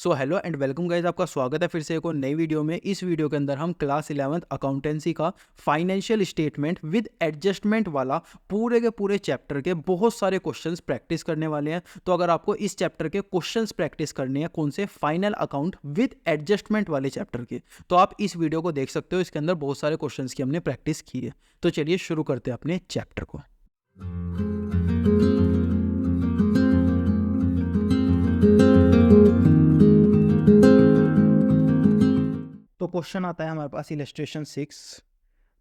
So hello and welcome guys, आपका स्वागत है फिर से एक और नई वीडियो में। इस वीडियो के अंदर हम क्लास 11th अकाउंटेंसी का फाइनेंशियल स्टेटमेंट विद एडजस्टमेंट वाला पूरे के पूरे चैप्टर के बहुत सारे क्वेश्चंस प्रैक्टिस करने वाले हैं। तो अगर आपको इस चैप्टर के क्वेश्चंस प्रैक्टिस करने हैं कौन से, फाइनल अकाउंट विद एडजस्टमेंट वाले चैप्टर के, तो आप इस वीडियो को देख सकते हो। इसके अंदर बहुत सारे क्वेश्चन की हमने प्रैक्टिस की है। तो चलिए शुरू करते हैं अपने चैप्टर को। तो क्वेश्चन आता है हमारे पास इलस्ट्रेशन 6।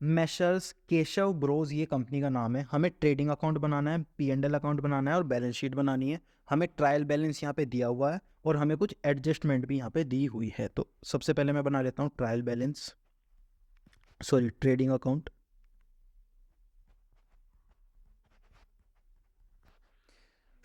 मेशर्स केशव ब्रोज ये कंपनी का नाम है। हमें ट्रेडिंग अकाउंट बनाना है, P&L अकाउंट बनाना है और बैलेंस शीट बनानी है। हमें ट्रायल बैलेंस यहाँ पे दिया हुआ है और हमें कुछ एडजस्टमेंट भी यहाँ पे दी हुई है। तो सबसे पहले मैं बना लेता हूँ trial balance, sorry trading account.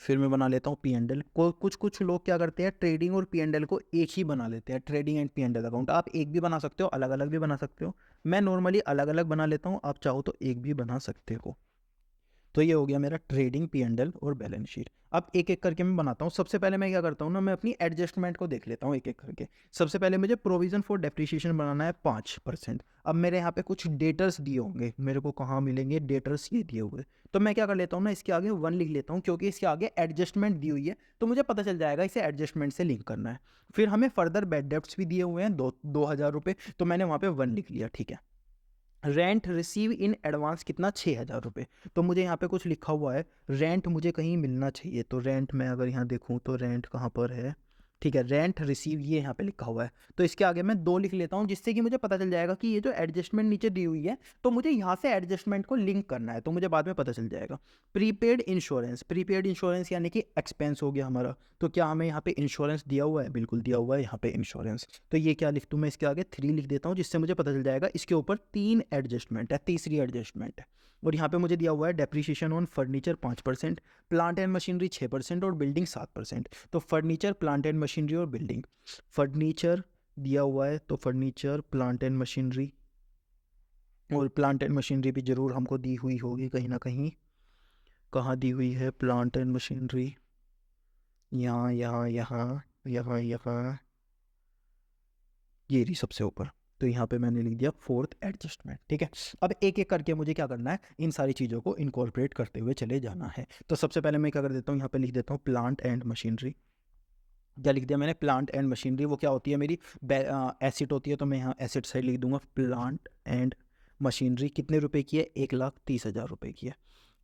फिर मैं बना लेता हूँ P&L को। कुछ लोग क्या करते हैं, ट्रेडिंग और P&L को एक ही बना लेते हैं, ट्रेडिंग एंड P&L अकाउंट। आप एक भी बना सकते हो, अलग अलग भी बना सकते हो। मैं नॉर्मली अलग अलग बना लेता हूँ, आप चाहो तो एक भी बना सकते हो। तो ये हो गया मेरा ट्रेडिंग, P&L और बैलेंस शीट। अब एक एक करके मैं बनाता हूँ। सबसे पहले मैं क्या करता हूँ ना, मैं अपनी एडजस्टमेंट को देख लेता हूँ एक एक करके। सबसे पहले मुझे प्रोविजन फॉर डेप्रिसिएशन बनाना है 5%। अब मेरे यहाँ पे कुछ डेटर्स दिए होंगे, मेरे को कहाँ मिलेंगे डेटर्स, ये दिए हुए। तो मैं क्या कर लेता हूँ ना, इसके आगे 1 लिख लेता हूँ, क्योंकि इसके आगे एडजस्टमेंट दी हुई है तो मुझे पता चल जाएगा इसे एडजस्टमेंट से लिंक करना है। फिर हमें फर्दर बैड डेब्ट्स भी दिए हुए हैं 2,000 रुपये, तो मैंने वहाँ पे 1 लिख लिया, ठीक है। रेंट रिसीव इन एडवांस कितना, 6,000 रुपये। तो मुझे यहाँ पे कुछ लिखा हुआ है, रेंट मुझे कहीं मिलना चाहिए। तो रेंट मैं अगर यहाँ देखूँ तो रेंट कहाँ पर है, ठीक है, रेंट रिसीव ये यहाँ पे लिखा हुआ है। तो इसके आगे मैं 2 लिख लेता हूँ, जिससे कि मुझे पता चल जाएगा कि ये जो एडजस्टमेंट नीचे दी हुई है तो मुझे यहाँ से एडजस्टमेंट को लिंक करना है, तो मुझे बाद में पता चल जाएगा। प्रीपेड इंश्योरेंस, प्रीपेड इंश्योरेंस यानी कि एक्सपेंस हो गया हमारा। तो क्या हमें यहाँ पे इंश्योरेंस दिया हुआ है, बिल्कुल दिया हुआ है यहाँ पे इंश्योरेंस। तो ये क्या लिख दूँ मैं, इसके आगे 3 लिख देता हूँ, जिससे मुझे पता चल जाएगा इसके ऊपर 3 एडजस्टमेंट है, तीसरी एडजस्टमेंट है। और यहाँ पे मुझे दिया हुआ है depreciation on furniture 5%, plant and machinery 6% और बिल्डिंग 7%। तो फर्नीचर, प्लांट एंड मशीनरी और बिल्डिंग, फर्नीचर दिया हुआ है तो फर्नीचर, प्लांट एंड मशीनरी, और प्लांट एंड मशीनरी भी जरूर हमको दी हुई होगी कहीं ना कहीं। कहाँ दी हुई है प्लांट एंड मशीनरी, यहाँ यहाँ यहाँ यहाँ यहाँ, ये रही सबसे ऊपर। तो यहाँ पे मैंने लिख दिया 4th एडजस्टमेंट, ठीक है। अब एक एक करके मुझे क्या करना है, इन सारी चीज़ों को इनकॉर्पोरेट करते हुए चले जाना है। तो सबसे पहले मैं क्या कर देता हूँ, यहाँ पे लिख देता हूँ प्लांट एंड मशीनरी। क्या लिख दिया मैंने, प्लांट एंड मशीनरी। वो क्या होती है मेरी, एसिड होती है, तो मैं यहाँ एसिड साइड लिख दूंगा। प्लांट एंड मशीनरी कितने रुपए की है, 1,30,000 रुपए की है।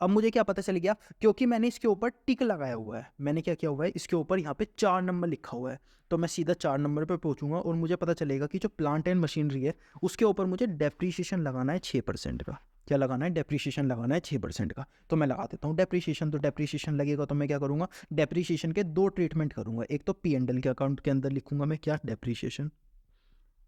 अब मुझे क्या पता चल गया, क्योंकि मैंने इसके ऊपर टिक लगाया हुआ है, मैंने क्या किया हुआ है, इसके ऊपर यहाँ पे 4 नंबर लिखा हुआ है। तो मैं सीधा 4 नंबर पे पहुंचूंगा और मुझे पता चलेगा कि जो प्लांट एंड मशीनरी है उसके ऊपर मुझे डेप्रीशिएशन लगाना है 6% का। क्या लगाना है, डेप्रीशिएशन लगाना है 6% का। तो मैं लगा देता हूँ डेप्रीशिएशन। तो डेप्रीशिएशन लगेगा तो मैं क्या करूँगा, डेप्रीशिएशन के 2 ट्रीटमेंट करूँगा। एक तो P&L के अकाउंट के अंदर लिखूंगा मैं क्या, डेप्रीशिएशन।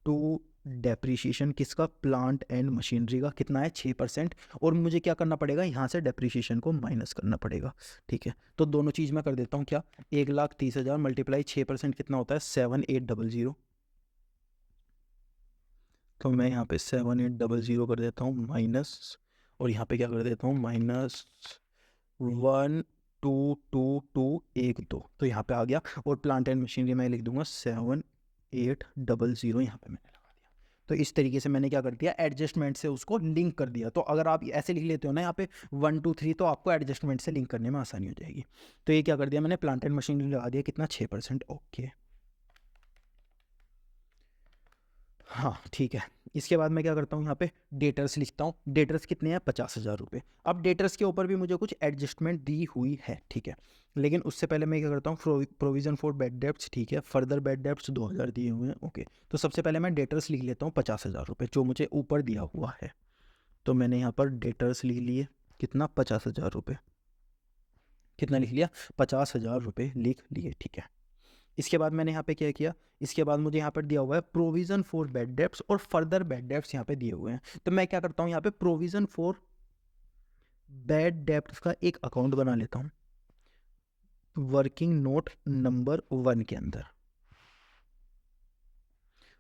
तो डेप्रीशिएशन किसका, प्लांट एंड मशीनरी का कितना है, 6%। और मुझे क्या करना पड़ेगा, यहाँ से डेप्रीशिएशन को माइनस करना पड़ेगा, ठीक है। तो दोनों चीज़ मैं कर देता हूँ क्या, 1,30,000 मल्टीप्लाई 6% कितना होता है, 7,800। तो मैं यहाँ पे 7,800 कर देता हूँ माइनस, और यहाँ पे क्या कर देता हूँ, -1,2,2,2,1,2। तो यहाँ पे आ गया। और प्लांट एंड मशीनरी मैं लिख दूंगा 7,800, यहाँ पे मैंने लगा दिया। तो इस तरीके से मैंने क्या कर दिया, एडजस्टमेंट से उसको लिंक कर दिया। तो अगर आप ऐसे लिख लेते हो ना यहाँ पे 1 2 3, तो आपको एडजस्टमेंट से लिंक करने में आसानी हो जाएगी। तो ये क्या कर दिया मैंने, प्लांट एंड मशीनरी लगा दिया कितना, 6%, ओके। हाँ ठीक है। इसके बाद मैं क्या करता हूँ, यहाँ पे डेटर्स लिखता हूँ। डेटर्स कितने हैं, 50,000 रुपये। अब डेटर्स के ऊपर भी मुझे कुछ एडजस्टमेंट दी हुई है, ठीक है। लेकिन उससे पहले मैं क्या करता हूँ, प्रोविजन फॉर बैड डेब्ट्स, ठीक है, फर्दर बैड डेब्ट्स 2,000 दिए हुए हैं, ओके। तो सबसे पहले मैं डेटर्स लिख लेता हूँ 50,000 रुपये, जो मुझे ऊपर दिया हुआ है। तो मैंने यहाँ पर डेटर्स लिख लिए कितना, 50,000 रुपये। कितना लिख लिया, 50,000 रुपये लिख लिए, ठीक है। इसके बाद मैंने यहाँ पे क्या किया, इसके बाद मुझे यहाँ पर दिया हुआ है प्रोविजन फॉर बैड डेब्ट्स और फर्दर बैड डेब्ट्स यहाँ पे दिए हुए हैं। तो मैं क्या करता हूँ, यहाँ पे प्रोविजन फॉर बैड डेब्ट्स का एक अकाउंट बना लेता हूँ वर्किंग नोट नंबर 1 के अंदर।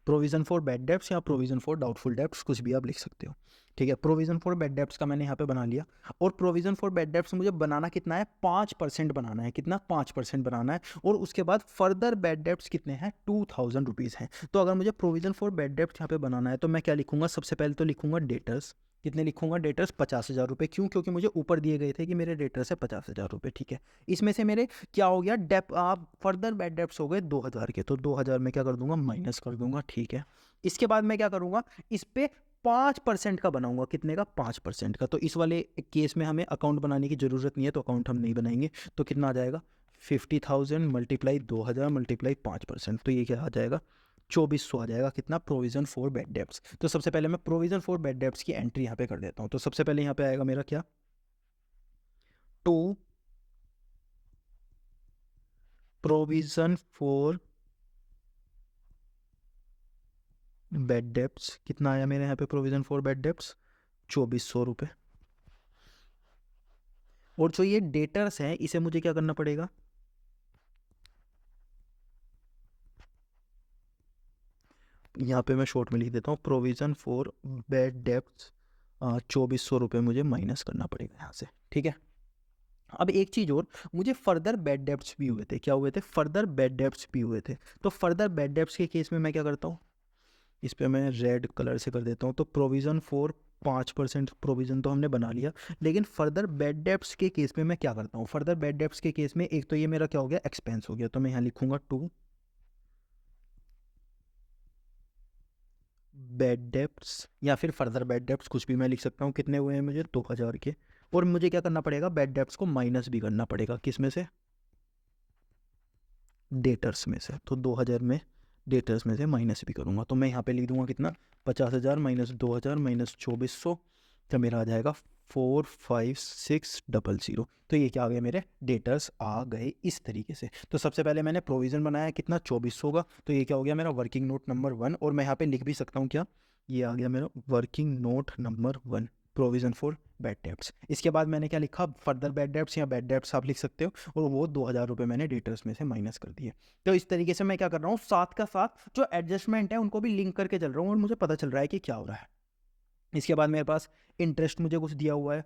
प्रोविज़न फॉर बैड डेब्ट्स या प्रोविज़न फॉर डाउटफुल डेब्ट्स, कुछ भी आप लिख सकते हो। ठीक है, प्रोविज़न फॉर बैड डेब्ट्स का मैंने यहाँ पे बना लिया। और प्रोविज़न फॉर बैड डेब्ट्स मुझे बनाना कितना है, 5% बनाना है। कितना, 5% बनाना है। और उसके बाद फर्दर बैड डेब्ट्स कितने हैं, 2000 रुपीज़ हैं। तो अगर मुझे प्रोविज़न फॉर बैड डेब्ट्स यहाँ पे बनाना है तो मैं क्या लिखूंगा, सबसे पहले तो लिखूंगा डेटर्स। कितने लिखूंगा, डेटर्स 50,000 रुपये। क्यों, क्योंकि मुझे ऊपर दिए गए थे कि मेरे डेटर्स है 50,000 रुपये। ठीक है, इसमें से मेरे क्या हो गया, डेप आप फर्दर बैड डेब्ट्स हो गए 2000 के, तो 2000 में क्या कर दूंगा, माइनस कर दूंगा। ठीक है, इसके बाद मैं क्या करूंगा, इस पे 5% का बनाऊंगा। कितने का, 5% का। तो इस वाले केस में हमें अकाउंट बनाने की ज़रूरत नहीं है, तो अकाउंट हम नहीं बनाएंगे। तो कितना आ जाएगा, 50,000 मल्टीप्लाई 2000 मल्टीप्लाई 5%, तो ये क्या आ जाएगा, 2400 आ जाएगा। कितना, प्रोविज़न फॉर बैड डेब्ट्स। तो सबसे पहले मैं प्रोविज़न फॉर बैड डेब्ट्स की एंट्री यहाँ पे कर देता हूँ। तो सबसे पहले यहाँ पे आएगा मेरा क्या, to provision for bad debts. कितना आया मेरे यहाँ पे प्रोविज़न फॉर बैड डेब्ट्स, 2400 रुपये। और जो ये डेटर्स हैं इसे मुझे क्या करना पड़ेगा, यहाँ पे मैं शॉर्ट में लिख देता हूँ, प्रोविज़न फॉर बैड डेब्ट्स 2400 रुपये मुझे माइनस करना पड़ेगा यहाँ से। ठीक है, अब एक चीज़ और, मुझे फर्दर बैड डेब्ट्स भी हुए थे। क्या हुए थे, फर्दर बैड डेब्ट्स भी हुए थे। तो फर्दर बैड डेब्ट्स के केस में मैं क्या करता हूँ, इस पर मैं रेड कलर से कर देता हूँ। तो प्रोविज़न फॉर 5% प्रोविज़न तो हमने बना लिया, लेकिन फर्दर बैड डेब्ट्स के केस में मैं क्या करता हूँ, फर्दर बैड डेब्ट्स के केस में एक तो ये मेरा क्या हो गया, एक्सपेंस हो गया। तो मैं यहाँ लिखूंगा टू बैड डेब्ट्स, या फिर फर्दर बैड डेब्ट्स, कुछ भी मैं लिख सकता हूँ। कितने हुए हैं मुझे, 2000 के। और मुझे क्या करना पड़ेगा, बैड डेब्ट्स को माइनस भी करना पड़ेगा। किस में से, डेटर्स में से। तो 2000 में डेटर्स में से माइनस भी करूँगा। तो मैं यहाँ पे लिख दूंगा कितना, 50,000 माइनस 2000 माइनस 2400, तो मेरा आ जाएगा 45600। तो ये क्या आ गया, मेरे डेटर्स आ गए इस तरीके से। तो सबसे पहले मैंने प्रोविज़न बनाया कितना, 2400 का। तो ये क्या हो गया, मेरा वर्किंग नोट नंबर 1। और मैं यहाँ पे लिख भी सकता हूँ क्या, ये आ गया मेरा working note number 1, provision for bad debts. इसके बाद मैंने क्या लिखा, फर्दर बैड डेब्ट्स या बैड डेब्ट्स आप लिख सकते हो। और वो 2000 रुपये मैंने डेटर्स में से माइनस कर दिए। तो इस तरीके से मैं क्या कर रहा हूँ, साथ का साथ जो एडजस्टमेंट है उनको भी लिंक करके चल रहा हूँ, और मुझे पता चल रहा है कि क्या हो रहा है। इसके बाद मेरे पास इंटरेस्ट मुझे कुछ दिया हुआ है,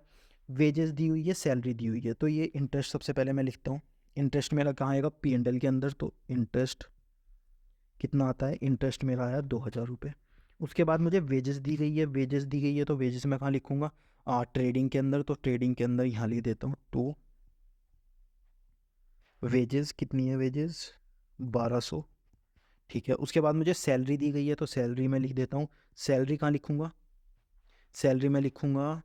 वेजेस दी हुई है, सैलरी दी हुई है। तो ये इंटरेस्ट सबसे पहले मैं लिखता हूँ। इंटरेस्ट मेरा कहाँ आएगा, P&L के अंदर। तो इंटरेस्ट कितना आता है, इंटरेस्ट मेरा आया 2000 रुपये। उसके बाद मुझे वेजेस दी गई है, वेजेस दी गई है, तो वेजेस मैं कहाँ लिखूँगा, ट्रेडिंग के अंदर। तो ट्रेडिंग के अंदर यहाँ लिख देता हूँ टू वेजेस। कितनी है वेजेस, 1200। ठीक है, उसके बाद मुझे सैलरी दी गई है, तो सैलरी मैं लिख देता हूँ। सैलरी कहाँ लिखूँगा, सैलरी मैं लिखूँगा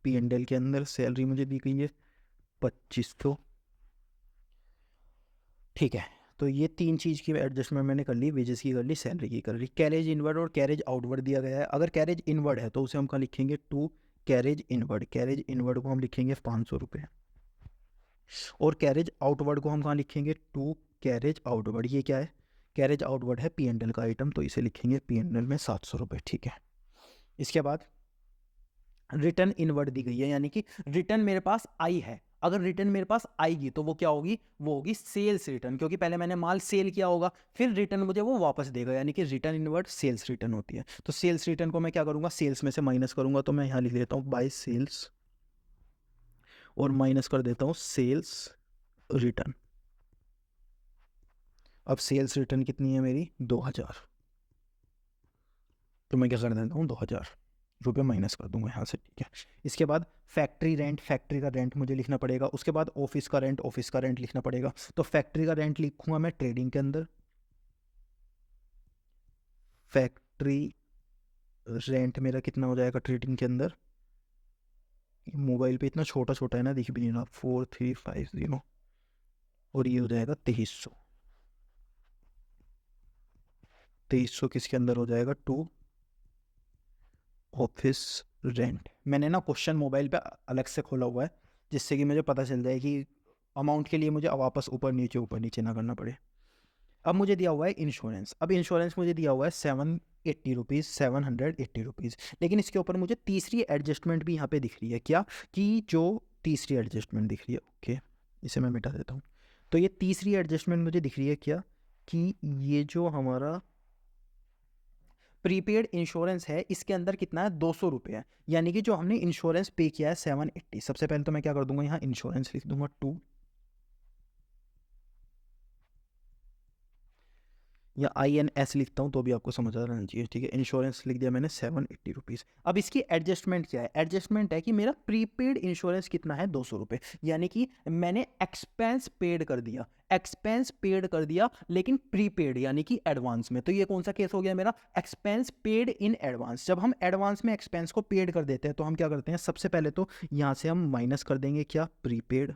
P&L के अंदर। सैलरी मुझे दी गई है 2500। ठीक है, तो ये तीन चीज़ की एडजस्टमेंट मैंने कर ली, वेजेस की कर ली, सैलरी की कर ली। कैरेज इनवर्ड और कैरेज आउटवर्ड दिया गया है। अगर कैरेज इनवर्ड है तो उसे हम कहाँ लिखेंगे, to carriage inward. Carriage inward को हम लिखेंगे 500 रुपये। और कैरेज आउटवर्ड को हम कहाँ लिखेंगे, टू कैरेज आउटवर्ड। ये क्या है, कैरेज आउटवर्ड है P&L का आइटम, तो इसे लिखेंगे P&L में 700 रुपये। ठीक है, इसके बाद रिटर्न इनवर्ड दी गई है, यानी कि रिटर्न मेरे पास आई है। अगर रिटर्न मेरे पास आएगी तो वो क्या होगी, वो होगी सेल्स रिटर्न, क्योंकि पहले मैंने माल सेल किया होगा, फिर रिटर्न मुझे वो वापस देगा, यानी कि रिटर्न इनवर्ड सेल्स रिटर्न होती है। तो सेल्स रिटर्न को मैं क्या करूंगा, सेल्स में से माइनस करूंगा। तो मैं यहाँ लिख देता हूँ बाय सेल्स, और माइनस कर देता हूँ सेल्स रिटर्न। अब सेल्स रिटर्न कितनी है मेरी, 2000। तो मैं क्या कर देता हूँ, 2000 रुपये माइनस कर दूंगा यहाँ से। ठीक है, इसके बाद फैक्ट्री रेंट, फैक्ट्री का रेंट मुझे लिखना पड़ेगा। उसके बाद ऑफिस का रेंट, ऑफिस का रेंट लिखना पड़ेगा। तो फैक्ट्री का रेंट लिखूंगा मैं ट्रेडिंग के अंदर। फैक्ट्री रेंट मेरा कितना हो जाएगा ट्रेडिंग के अंदर, मोबाइल पे इतना छोटा छोटा है ना, दिख भी नहीं रहा, 4350। और ये हो जाएगा 2300। 2300 किसके अंदर हो जाएगा, टू ऑफिस रेंट। मैंने ना क्वेश्चन मोबाइल पे अलग से खोला हुआ है, जिससे कि मुझे पता चल जाए कि अमाउंट के लिए मुझे वापस ऊपर नीचे ना करना पड़े। अब मुझे दिया हुआ है इंश्योरेंस। अब इंश्योरेंस मुझे दिया हुआ है 780 रुपीज़, 780 रुपीज़। लेकिन इसके ऊपर मुझे तीसरी एडजस्टमेंट भी यहाँ पे दिख रही है, क्या कि जो तीसरी एडजस्टमेंट दिख रही है, ओके इसे मैं मिटा देता हूँ। तो ये तीसरी एडजस्टमेंट मुझे दिख रही है क्या, कि ये जो हमारा प्रीपेड इंश्योरेंस है, इसके अंदर कितना है 200 रुपये है, यानी कि जो हमने इंश्योरेंस पे किया है 780। सबसे पहले तो मैं क्या कर दूंगा, यहाँ इंश्योरेंस लिख दूंगा 2, या INS लिखता हूँ तो भी आपको समझ आ रहना चाहिए, ठीक है। इंश्योरेंस लिख दिया मैंने 780 रुपीज़। अब इसकी एडजस्टमेंट क्या है, एडजस्टमेंट है कि मेरा प्रीपेड इंश्योरेंस कितना है 200 रुपये, यानी कि मैंने एक्सपेंस पेड कर दिया, एक्सपेंस पेड कर दिया लेकिन प्रीपेड यानी कि एडवांस में। तो ये कौन सा केस हो गया मेरा, एक्सपेंस पेड इन एडवांस। जब हम एडवांस में एक्सपेंस को पेड कर देते हैं तो हम क्या करते हैं, सबसे पहले तो यहाँ से हम माइनस कर देंगे क्या, प्रीपेड।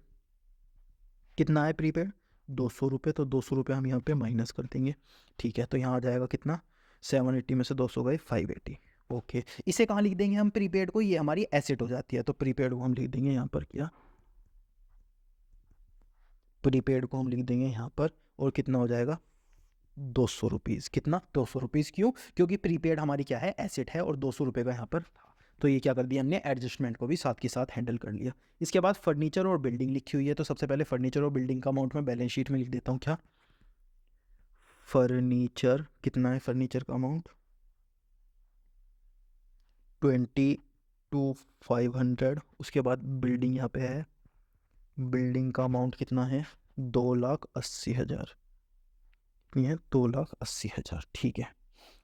कितना है प्रीपेड, 200 रुपये, तो 200 रुपये हम यहाँ पे माइनस कर देंगे, ठीक है। तो यहाँ आ जाएगा कितना, 780 में से 200 गए 580। ओके, इसे कहाँ लिख देंगे हम प्रीपेड को, ये हमारी एसेट हो जाती है, तो प्रीपेड को हम लिख देंगे यहाँ पर क्या, प्रीपेड को हम लिख देंगे यहाँ पर, और कितना हो जाएगा 200 रुपीज़। कितना, 200 रुपीज़। क्यों, क्योंकि प्रीपेड हमारी क्या है, एसेट है, और 200 रुपये का यहाँ पर था। तो ये क्या कर दिया हमने, एडजस्टमेंट को भी साथ के साथ हैंडल कर लिया। इसके बाद फर्नीचर और बिल्डिंग लिखी हुई है, तो सबसे पहले फर्नीचर और बिल्डिंग का अमाउंट मैं बैलेंस शीट में लिख देता हूँ क्या, फर्नीचर कितना है, फर्नीचर का अमाउंट 22,500। उसके बाद बिल्डिंग यहाँ पे है, बिल्डिंग का अमाउंट कितना है 2,80,000, ये 2,80,000, ठीक है।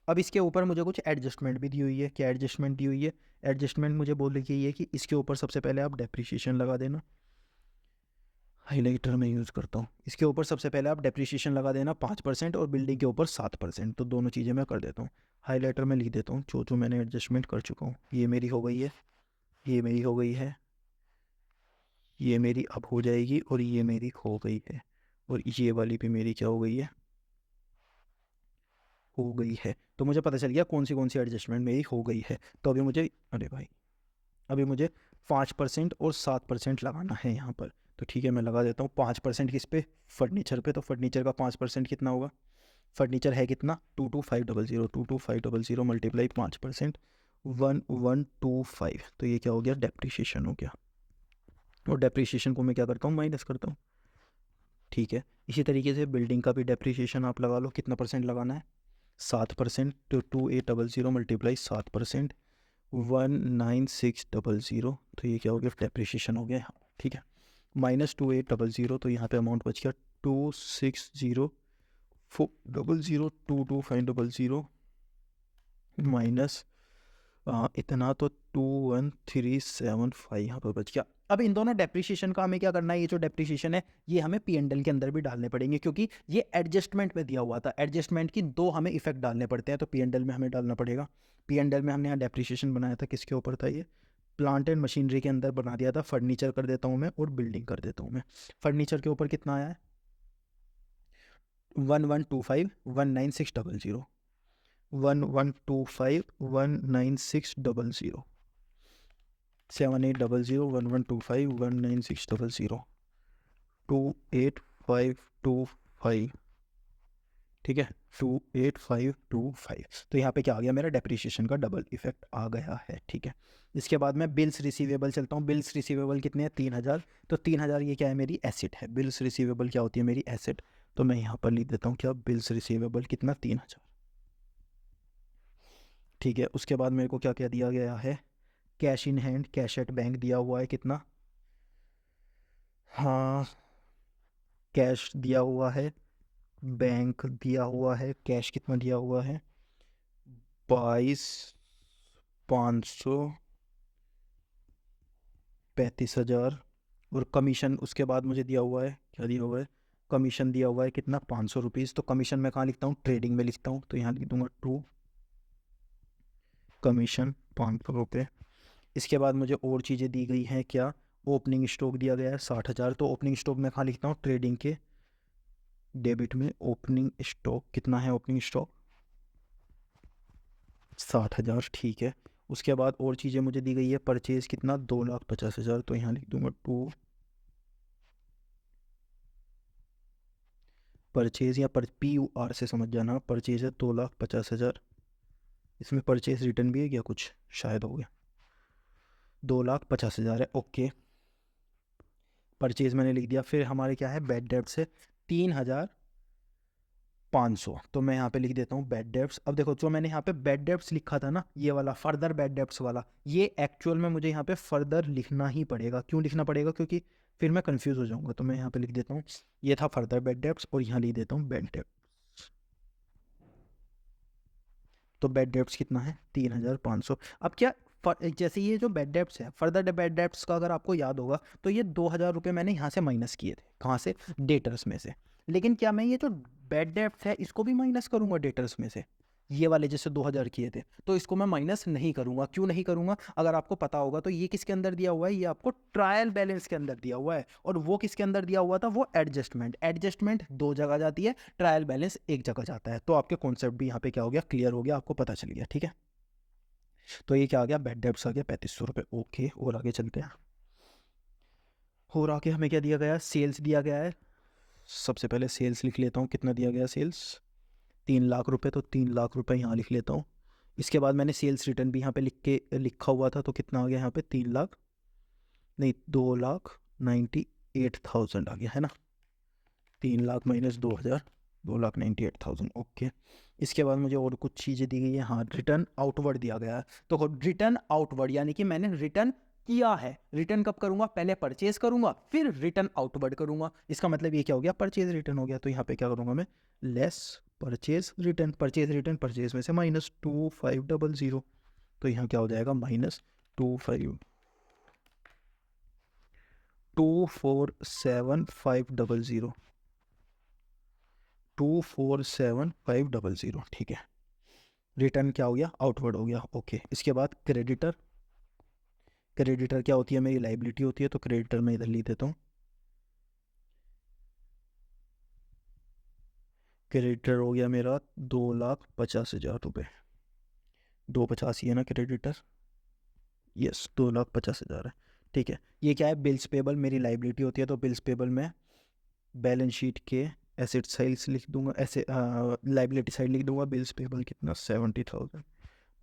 अब इसके ऊपर मुझे कुछ एडजस्टमेंट भी दी हुई है, क्या एडजस्टमेंट दी हुई है, एडजस्टमेंट मुझे बोल रही है कि इसके ऊपर सबसे पहले आप डेप्रिसिएशन लगा देना, हाइलाइटर में यूज़ करता हूँ, इसके ऊपर सबसे पहले आप डेप्रिसिएशन लगा देना 5%, और बिल्डिंग के ऊपर 7%। तो दोनों चीज़ें मैं कर देता हूँ, हाइलाइटर में लिख देता हूँ जो जो मैंने एडजस्टमेंट कर चुका हूँ। ये मेरी हो गई है, ये मेरी हो गई है, ये मेरी अब हो जाएगी, और ये मेरी हो गई है, और ये वाली भी मेरी क्या हो गई है, हो गई है। तो मुझे पता चल गया कौन सी एडजस्टमेंट मेरी हो गई है। तो अभी मुझे, अरे भाई, अभी मुझे 5% और 7% लगाना है यहाँ पर। तो ठीक है, मैं लगा देता हूँ 5% किस पे, फर्नीचर पे। तो फर्नीचर का 5% कितना होगा, फर्नीचर है कितना 22,500, 22,500 मल्टीप्लाई 5%, 1,125। तो ये क्या हो गया, डेप्रीशिएशन हो गया, और डेप्रीशिएशन को मैं क्या करता हूँ, माइनस करता हूँ, ठीक है। इसी तरीके से बिल्डिंग का भी डेप्रीशिएशन आप लगा लो, कितना परसेंट लगाना है, 7%। तो 2,800 मल्टीप्लाई 7%, 1,9600। तो ये क्या हो गया, डेप्रिशिएशन हो गया यहाँ, ठीक है। -2,800, तो यहाँ पे अमाउंट बच गया 2,60,400, 2,2500 माइनस इतना, तो 2,1,375 यहाँ पर बच गया। अब इन दोनों डेप्रिसिएशन का हमें क्या करना है, ये जो डेप्रिसिएशन है ये हमें P&L के अंदर भी डालने पड़ेंगे, क्योंकि ये एडजस्टमेंट में दिया हुआ था। एडजस्टमेंट की दो हमें इफेक्ट डालने पड़ते हैं, तो P&L में हमें डालना पड़ेगा। P&L में हमने यहाँ डेप्रिसिएशन बनाया था, किसके ऊपर था ये, प्लांट एंड मशीनरी के अंदर बना दिया था। फर्नीचर कर देता हूँ मैं, और बिल्डिंग कर देता हूँ मैं। फर्नीचर के ऊपर कितना आया है, 1,125, 19600, 1,125, 19600, 7,800, 1,125, 19600, 2,8,525, ठीक है, 2,8,525। तो यहाँ पे क्या आ गया, मेरा डेप्रिसिएशन का डबल इफेक्ट आ गया है, ठीक है। इसके बाद मैं बिल्स रिसीवेबल चलता हूँ। बिल्स रिसीवेबल कितने हैं, 3,000। तो 3,000 ये क्या है, मेरी एसेट है। बिल्स रिसीवेबल क्या होती है, मेरी एसेट। तो मैं यहाँ पर लिख देता हूँ क्या, बिल्स रिसीवेबल कितना, 3,000, ठीक है। उसके बाद मेरे को क्या क्या दिया गया है, cash in hand, cash at bank दिया हुआ है कितना, हाँ, कैश दिया हुआ है, बैंक दिया हुआ है, कैश कितना दिया हुआ है, 22,500, 35,000। और कमीशन उसके बाद मुझे दिया हुआ है, क्या दिया हुआ है, कमीशन दिया हुआ है कितना, 500 रुपीज़। तो कमीशन मैं कहाँ लिखता हूँ, ट्रेडिंग में लिखता हूँ, तो यहाँ लिख दूंगा 2, कमीशन 500 रुपये। इसके बाद मुझे और चीज़ें दी गई हैं, क्या, ओपनिंग स्टॉक दिया गया है 60,000। तो ओपनिंग स्टॉक मैं कहाँ लिखता हूँ, ट्रेडिंग के डेबिट में। ओपनिंग स्टॉक कितना है, ओपनिंग स्टॉक 60,000, ठीक है। उसके बाद और चीज़ें मुझे दी गई है, परचेज़ कितना, 2,50,000। तो यहाँ लिख दूंगा 2, परचेज़ या PUR से समझ जाना, परचेज़ है 2,50,000। इसमें परचेज़ रिटर्न भी है क्या, कुछ शायद हो गया, 2,50,000 है, ओके। परचेज़ मैंने लिख दिया। फिर हमारे क्या है, बैड डेब्ट से 3,000 500। तो मैं यहाँ पे लिख देता हूँ बैड डेब्ट्स। अब देखो जो मैंने यहाँ पे बैड डेब्ट्स लिखा था ना, ये वाला फर्दर बैड डेब्ट्स वाला, ये एक्चुअल में मुझे यहाँ पे फर्दर लिखना ही पड़ेगा। क्यों लिखना पड़ेगा? क्योंकि फिर मैं कंफ्यूज हो जाऊंगा। तो मैं यहाँ पे लिख देता हूँ ये था फर्दर बैड डेब्ट्स, और यहाँ लिख देता हूँ बैड डेब्ट्स। तो बैड डेब्ट्स कितना है? 3500। अब क्या जैसे ये जो बैड डेब्ट्स है, फर्दर बैड डेब्ट्स का अगर आपको याद होगा तो ये 2000 रुपये मैंने यहाँ से माइनस किए थे। कहाँ से? डेटर्स में से। लेकिन क्या मैं ये जो बैड डेब्ट्स है इसको भी माइनस करूँगा डेटर्स में से? ये वाले जैसे 2000 किए थे, तो इसको मैं माइनस नहीं करूँगा। क्यों नहीं करूँगा? अगर आपको पता होगा तो ये किसके अंदर दिया हुआ है? ये आपको ट्रायल बैलेंस के अंदर दिया हुआ है। और वो किसके अंदर दिया हुआ था? वो एडजस्टमेंट। एडजस्टमेंट 2 जगह जाती है, ट्रायल बैलेंस 1 जगह जाता है। तो आपके कॉन्सेप्ट भी यहाँ पे क्या हो गया? क्लियर हो गया, आपको पता चल गया। ठीक है, तो ये क्या आ गया? बैड डेब्ट्स आ गया 3500 रुपये। ओके, और आगे चलते हैं। और आगे हमें क्या दिया गया है? सेल्स दिया गया है। सबसे पहले सेल्स लिख लेता हूँ। कितना दिया गया सेल्स? 3 लाख रुपये। तो 3 लाख रुपये यहाँ लिख लेता हूँ। इसके बाद मैंने सेल्स रिटर्न भी यहाँ पे लिखा हुआ था। तो कितना आ गया यहाँ पे? 3 लाख, नहीं 2,98,000 आ गया है ना। 3 लाख माइनस 2,000, 2,98,000। ओके, इसके बाद मुझे और कुछ चीज़ें दी गई है। हाँ, रिटर्न आउटवर्ड दिया गया है। तो रिटर्न आउटवर्ड यानी कि मैंने रिटर्न किया है। रिटर्न कब करूंगा? पहले परचेज करूंगा, फिर रिटर्न आउटवर्ड करूंगा। इसका मतलब ये क्या हो गया? परचेज रिटर्न हो गया। तो यहाँ पे क्या करूंगा मैं? Less purchase return. Purchase return purchase में से माइनस 2500। तो यहाँ क्या हो जाएगा? माइनस 247,500। 247,500। ठीक है, रिटर्न क्या हो गया? आउटवर्ड हो गया। ओके, इसके बाद क्रेडिटर। क्रेडिटर क्या होती है? मेरी लाइबिलिटी होती है। तो क्रेडिटर मैं इधर लिख देता हूँ। क्रेडिटर हो गया मेरा 2,50,000 रुपये। 2,85 है ना क्रेडिटर? यस, 2,50,000 है। ठीक है, ये क्या है? बिल्स पेबल मेरी लाइबिलिटी होती है। तो बिल्स पेबल में बैलेंस शीट के एसेट साइड लिख दूंगा, ऐसे लाइबिलिटी साइड लिख दूंगा। बिल्स पेबल कितना? 70,000।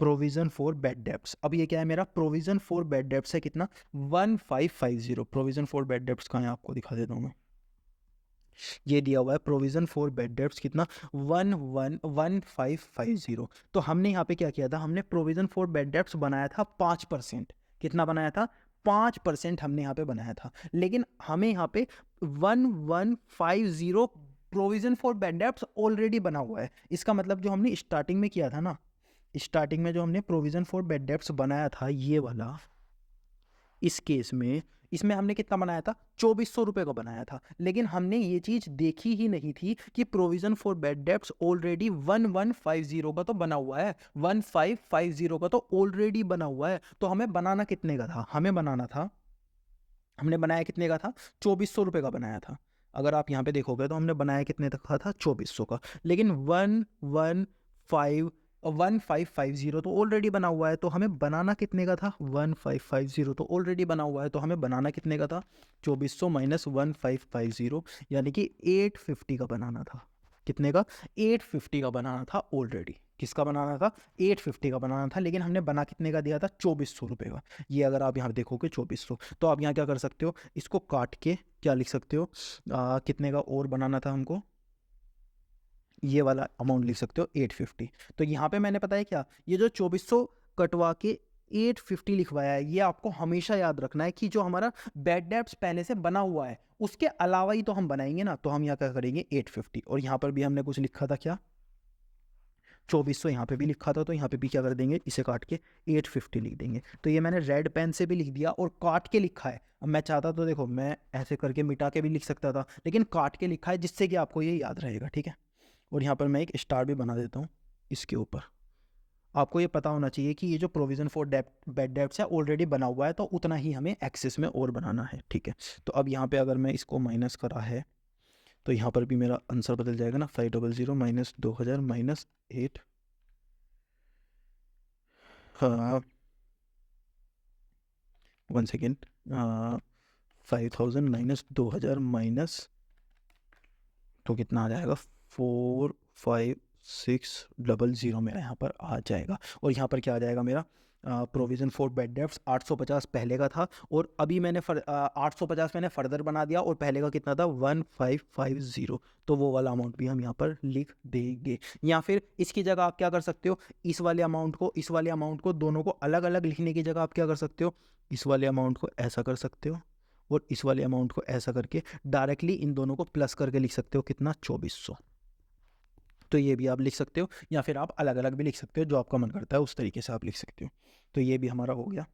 Provision for bad debts. अब ये क्या है मेरा? प्रोविजन फॉर बैड डेब्ट्स है कितना? 1550। प्रोविजन फॉर बैड डेब्ट्स कहाँ है? आपको दिखा देता हूँ मैं। ये दिया हुआ है प्रोविजन फॉर बैड डेब्ट्स कितना? 1550। तो हमने यहाँ पे क्या किया था? हमने प्रोविजन फॉर बैड डेब्ट्स बनाया था 5%। कितना बनाया था? 5% हमने यहाँ पे बनाया था। लेकिन हमें यहाँ पे 1150 provision for bad debts already बना हुआ है। इसका मतलब जो हमने स्टार्टिंग में किया था ना, स्टार्टिंग में जो हमने प्रोविजन फॉर बैड डेब्ट्स बनाया था ये वाला, इस केस में इसमें हमने कितना बनाया था? 2400 रुपये का बनाया था। लेकिन हमने ये चीज़ देखी ही नहीं थी कि provision for bad debts already 1150 का तो बना हुआ है। 1550 का तो ऑलरेडी बना हुआ है। तो हमें बनाना कितने का था? हमें बनाना था, हमने बनाया कितने का था? 2400 रुपये का बनाया था। अगर आप यहाँ पे देखोगे तो हमने बनाया कितने तक का था? 2400 का। लेकिन 1550 तो ऑलरेडी बना हुआ है। तो हमें बनाना कितने का था? 1550 तो ऑलरेडी बना हुआ है। तो हमें बनाना कितने का था? 2400 माइनस 1550, यानी कि 850 का बनाना था। कितने का? 850 का बनाना था ऑलरेडी। किसका बनाना था? 850 का बनाना था। लेकिन हमने बना कितने का दिया था? 2400 रुपये का। ये अगर आप यहाँ देखोगे 2400, तो आप यहाँ क्या कर सकते हो? इसको काट के क्या लिख सकते हो? कितने का और बनाना था हमको? ये वाला अमाउंट लिख सकते हो 850। तो यहाँ पे मैंने पता है क्या, ये जो 2400 कटवा के 850 लिखवाया है, ये आपको हमेशा याद रखना है कि जो हमारा बैड डेब्ट्स पहले से बना हुआ है उसके अलावा ही तो हम बनाएंगे ना। तो हम यहाँ क्या करेंगे? 850। और यहाँ पर भी हमने कुछ लिखा था क्या? 2400 यहाँ पे भी लिखा था। तो यहाँ पे भी क्या कर देंगे? इसे काट के 850 लिख देंगे। तो ये मैंने रेड पेन से भी लिख दिया और काट के लिखा है। अब मैं चाहता तो देखो मैं ऐसे करके मिटा के भी लिख सकता था, लेकिन काट के लिखा है जिससे कि आपको ये याद रहेगा। ठीक है, और यहाँ पर मैं एक स्टार भी बना देता हूँ इसके ऊपर। आपको ये पता होना चाहिए कि ये जो प्रोविज़न फॉर बैड डेब्ट्स है ऑलरेडी बना हुआ है, तो उतना ही हमें एक्सेस में और बनाना है। ठीक है, तो अब यहाँ पे अगर मैं इसको माइनस करा है तो यहाँ पर भी मेरा आंसर बदल जाएगा ना। 500 माइनस 2000 माइनस 8, हाँ 1 सेकेंड, 5000 माइनस 2000 माइनस, तो कितना आ जाएगा? 4 5 600 मेरा यहाँ पर आ जाएगा। और यहाँ पर क्या आ जाएगा मेरा प्रोविज़न फॉर बैड डेब्ट्स 850 पहले का था, और अभी मैंने 850 मैंने फर्दर बना दिया, और पहले का कितना था 1550, तो वो वाला अमाउंट भी हम यहाँ पर लिख देंगे। या फिर इसकी जगह आप क्या कर सकते हो, इस वाले अमाउंट को दोनों को अलग अलग लिखने की जगह आप क्या कर सकते हो, इस वाले अमाउंट को ऐसा कर सकते हो और इस वाले अमाउंट को ऐसा करके डायरेक्टली इन दोनों को प्लस करके लिख सकते हो कितना 2400। तो ये भी आप लिख सकते हो, या फिर आप अलग अलग भी लिख सकते हो, जो आपका मन करता है उस तरीके से आप लिख सकते हो। तो ये भी हमारा हो गया।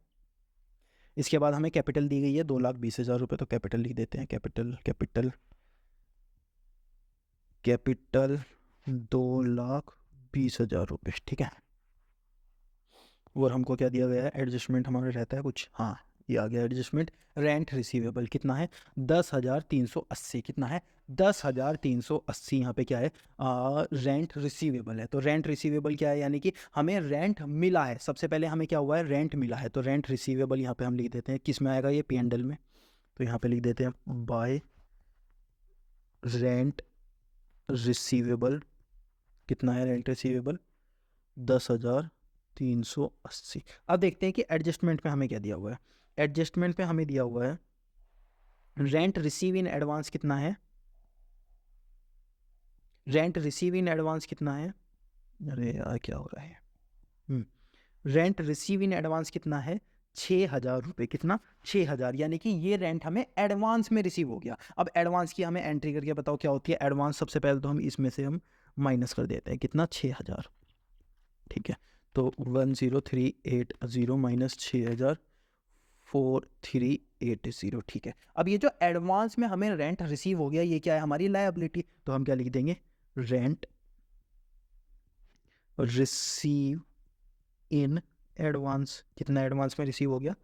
इसके बाद हमें कैपिटल दी गई है 2,20,000 रुपये, तो कैपिटल लिख देते हैं, कैपिटल कैपिटल कैपिटल 2,20,000 रुपये, ठीक है। और हमको क्या दिया गया है, एडजस्टमेंट हमारा रहता है कुछ, हाँ ये आ गया एडजस्टमेंट। रेंट रिसीवेबल कितना है 10,380, कितना है 10,380, यहाँ पे क्या है रेंट रिसीवेबल है। तो रेंट रिसीवेबल क्या है, यानी कि हमें रेंट मिला है, सबसे पहले हमें क्या हुआ है रेंट मिला है, तो रेंट रिसीवेबल यहाँ पे हम लिख देते हैं, किस में आएगा ये P&L में, तो यहाँ पे लिख देते हैं बाय रेंट रिसीवेबल, कितना है रेंट रिसीवेबल 10,380। अब देखते हैं कि एडजस्टमेंट में हमें क्या दिया हुआ है। एडजस्टमेंट में हमें दिया हुआ है रेंट रिसीव इन एडवांस कितना है, रेंट रिसीव इन एडवांस कितना है, अरे यार क्या हो रहा है, रेंट रिसीव इन एडवांस कितना है 6,000 रुपये, कितना 6,000, यानी कि ये रेंट हमें एडवांस में रिसीव हो गया। अब एडवांस की हमें एंट्री करके बताओ क्या होती है एडवांस, सबसे पहले तो हम इसमें से हम माइनस कर देते हैं, कितना 6,000, ठीक है। तो 10,380 माइनस 6,000 4,380, ठीक है। अब ये जो एडवांस में हमें रेंट रिसीव हो गया, ये क्या है हमारी लायबिलिटी, तो हम क्या लिख देंगे रेंट रिसीव इन एडवांस, कितना एडवांस में रिसीव हो गया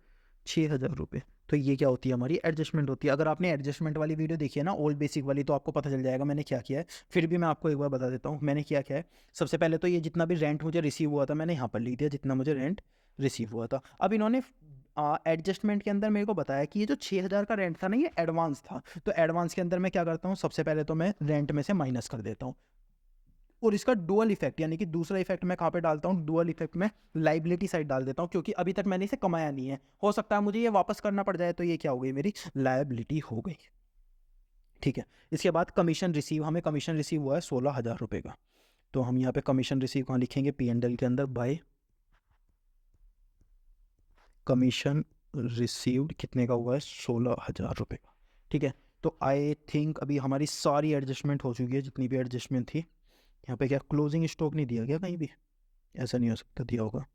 6,000 रुपये। तो ये क्या होती है हमारी एडजस्टमेंट होती है। अगर आपने एडजस्टमेंट वाली वीडियो देखी है ना ओल्ड बेसिक वाली, तो आपको पता चल जाएगा मैंने क्या किया है, फिर भी मैं आपको एक बार बता देता हूँ मैंने क्या किया है। सबसे पहले तो ये जितना भी रेंट मुझे रिसीव हुआ था मैंने यहाँ पर लिख दिया, जितना मुझे रेंट रिसीव हुआ था। अब इन्होंने एडजस्टमेंट के अंदर मेरे को बताया कि ये जो 6,000 का रेंट था ना ये एडवांस था, तो एडवांस के अंदर मैं क्या करता हूँ, सबसे पहले तो मैं रेंट में से माइनस कर देता हूँ, और इसका डुअल इफेक्ट यानी कि दूसरा इफेक्ट मैं कहाँ पे डालता हूँ, डुअल इफेक्ट में लाइबिलिटी साइड डाल देता हूँ, क्योंकि अभी तक मैंने इसे कमाया नहीं है, हो सकता है मुझे ये वापस करना पड़ जाए, तो ये क्या हो गई मेरी लाइबिलिटी हो गई, ठीक है। इसके बाद कमीशन रिसीव, हमें कमीशन रिसीव हुआ है 16,000 रुपये का, तो हम यहाँ पे कमीशन रिसीव कहाँ लिखेंगे P&L के अंदर बाय कमीशन रिसीव्ड, कितने का हुआ है 16,000 रुपये का, ठीक है। तो आई थिंक अभी हमारी सारी एडजस्टमेंट हो चुकी है, जितनी भी एडजस्टमेंट थी। यहाँ पे क्या क्लोजिंग स्टॉक नहीं दिया गया कहीं भी, ऐसा नहीं हो सकता, दिया होगा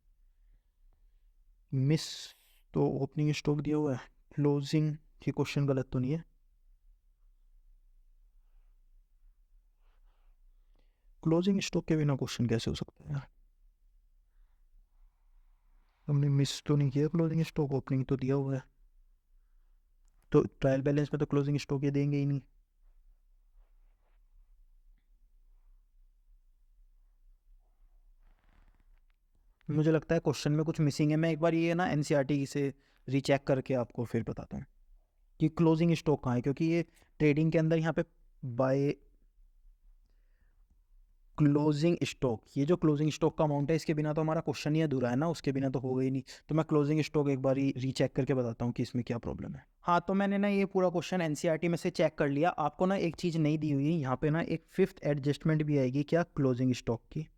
मिस, तो ओपनिंग स्टॉक दिया हुआ है, क्लोजिंग की क्वेश्चन गलत तो नहीं है, क्लोजिंग स्टॉक के बिना क्वेश्चन कैसे हो सकता है यार, हमने मिस तो नहीं किया क्लोजिंग स्टॉक, ओपनिंग तो दिया हुआ है, तो ट्रायल बैलेंस में तो क्लोजिंग स्टॉक ये देंगे ही नहीं। मुझे लगता है क्वेश्चन में कुछ मिसिंग है, मैं एक बार ये ना NCERT से रीचेक करके आपको फिर बताता हूँ कि क्लोजिंग स्टॉक कहाँ है, क्योंकि ये ट्रेडिंग के अंदर यहाँ पे बाय क्लोजिंग स्टॉक, ये जो क्लोजिंग स्टॉक का अमाउंट है इसके बिना तो हमारा क्वेश्चन ही अधूरा है ना, उसके बिना तो होगा ही नहीं। तो मैं क्लोजिंग स्टॉक एक बार रीचेक करके बताता हूँ कि इसमें क्या प्रॉब्लम है। हाँ तो मैंने ना ये पूरा क्वेश्चन NCERT में से चेक कर लिया, आपको ना एक चीज़ नहीं दी हुई है यहाँ पे ना, एक 5th एडजस्टमेंट भी आएगी क्या क्लोजिंग स्टॉक की,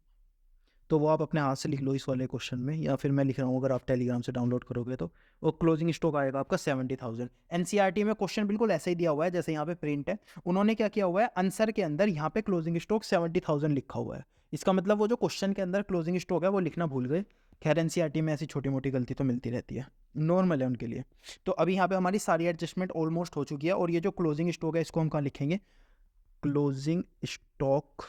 तो वो आप अपने हाथ से लिख लो इस वाले क्वेश्चन में, या फिर मैं लिख रहा हूँ अगर आप टेलीग्राम से डाउनलोड करोगे तो वो क्लोजिंग स्टॉक आएगा आपका 70,000। NCERT में क्वेश्चन बिल्कुल ऐसे ही दिया हुआ है जैसे यहाँ पे प्रिंट है, उन्होंने क्या किया हुआ है आंसर के अंदर यहाँ पे क्लोजिंग स्टॉक 70,000 लिखा हुआ है, इसका मतलब वो जो क्वेश्चन के अंदर क्लोजिंग स्टॉक है वो लिखना भूल गए। खैर NCERT में ऐसी छोटी मोटी गलती तो मिलती रहती है, नॉर्मल है उनके लिए। तो अभी यहाँ पे हमारी सारी एडजस्टमेंट ऑलमोस्ट हो चुकी है, और ये जो क्लोजिंग स्टॉक है इसको हम कहाँ लिखेंगे, क्लोजिंग स्टॉक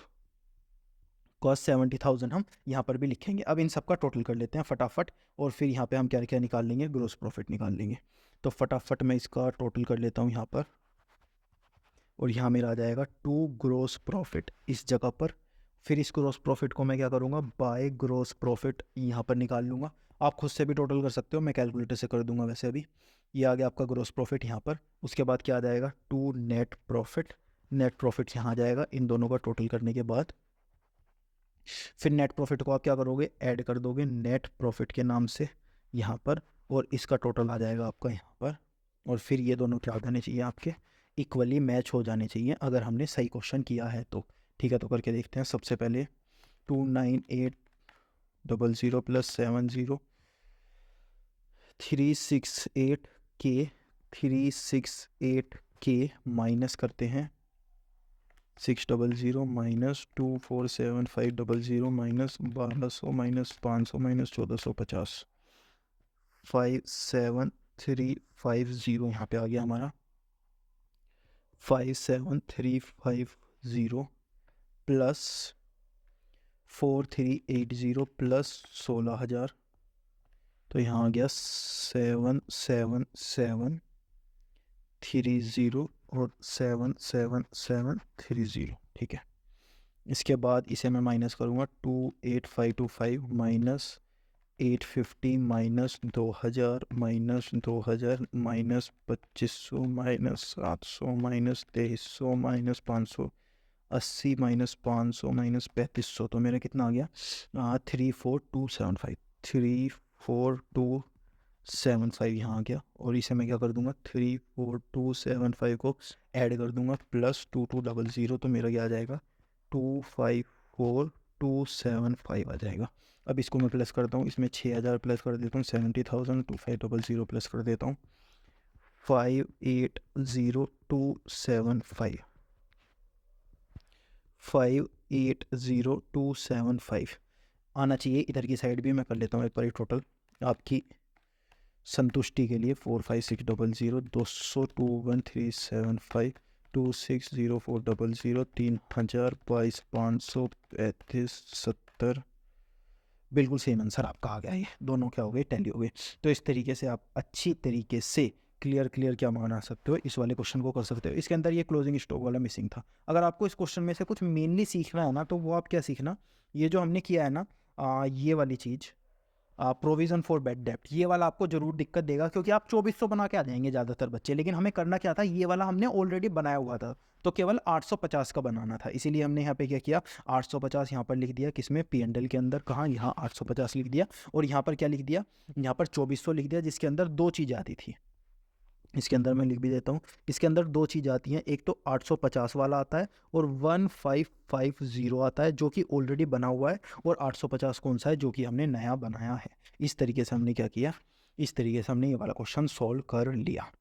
कॉस्ट 70,000 हम यहाँ पर भी लिखेंगे। अब इन सब का टोटल कर लेते हैं फटाफट, और फिर यहाँ पे हम क्या क्या निकाल लेंगे, ग्रोस प्रॉफिट निकाल लेंगे। तो फटाफट मैं इसका टोटल कर लेता हूँ यहाँ पर, और यहाँ मेरा आ जाएगा 2 ग्रोस प्रॉफिट इस जगह पर। फिर इस ग्रोस प्रॉफिट को मैं क्या करूँगा बाय ग्रोस प्रॉफिट यहाँ पर निकाल लूँगा, आप खुद से भी टोटल कर सकते हो, मैं कैलकुलेटर से कर दूंगा वैसे। अभी ये आ गया आपका ग्रोस प्रॉफिट यहाँ पर, उसके बाद क्या आ जाएगा 2 नेट प्रॉफिट, नेट प्रॉफिट यहाँ आ जाएगा इन दोनों का टोटल करने के बाद। फिर नेट प्रॉफिट को आप क्या करोगे, ऐड कर दोगे नेट प्रॉफिट के नाम से यहाँ पर, और इसका टोटल आ जाएगा आपका यहाँ पर। और फिर ये दोनों क्या हो जाने चाहिए आपके, इक्वली मैच हो जाने चाहिए अगर हमने सही क्वेश्चन किया है तो। ठीक है, तो करके देखते हैं। सबसे पहले 29800 प्लस 368K माइनस करते हैं 600 माइनस 247500 माइनस 1200 माइनस 500 माइनस 1450, 57350 यहाँ पे आ गया हमारा। 57350 प्लस 4380 प्लस 16000, तो यहाँ आ गया 77730 और 77730। ठीक है, इसके बाद इसे मैं माइनस करूँगा 28525 minus 850 minus 2000 minus 2000 minus 2500 minus 700 minus 2300 minus 580 minus 500 minus 3500, तो मेरा कितना आ गया 34275, 34275 यहाँ आ गया। और इसे मैं क्या कर दूंगा 34275 को ऐड कर दूंगा प्लस 2200, तो मेरा क्या आ जाएगा 254275 आ जाएगा। अब इसको मैं प्लस करता हूँ, इसमें 6000 प्लस कर देता हूँ 70,000, 2500 प्लस कर देता हूँ 580275, 580275 आना चाहिए। इधर की साइड भी मैं कर लेता हूँ एक बार टोटल आपकी संतुष्टि के लिए। 45600 200 21375 260400 3000 22 500 35 70, बिल्कुल सेम आंसर आपका आ गया। ये दोनों क्या हो गए, टैली हो गए। तो इस तरीके से आप अच्छी तरीके से क्लियर क्या बना सकते हो, इस वाले क्वेश्चन को कर सकते हो। इसके अंदर ये क्लोजिंग स्टॉक वाला मिसिंग था। अगर आपको इस क्वेश्चन में से कुछ मेनली सीखना है ना, तो वो आप क्या सीखना, ये जो हमने किया है ना ये वाली चीज़ प्रोविज़न फॉर बैड डेप्ट, ये वाला आपको जरूर दिक्कत देगा, क्योंकि आप 2400 बना के आ जाएंगे ज़्यादातर बच्चे। लेकिन हमें करना क्या था, ये वाला हमने ऑलरेडी बनाया हुआ था, तो केवल 850 का बनाना था। इसीलिए हमने यहाँ पे क्या किया, 850 यहाँ पर लिख दिया, किसमें, P&L के अंदर। कहाँ, यहाँ 850 लिख दिया। और यहाँ पर क्या लिख दिया, यहाँ पर 2400 लिख दिया, जिसके अंदर दो चीज़ आती थी। इसके अंदर मैं लिख भी देता हूँ, इसके अंदर दो चीज़ आती हैं, एक तो 850 वाला आता है और 1550 आता है, जो कि ऑलरेडी बना हुआ है। और 850 कौन सा है, जो कि हमने नया बनाया है। इस तरीके से हमने क्या किया, इस तरीके से हमने ये वाला क्वेश्चन सॉल्व कर लिया।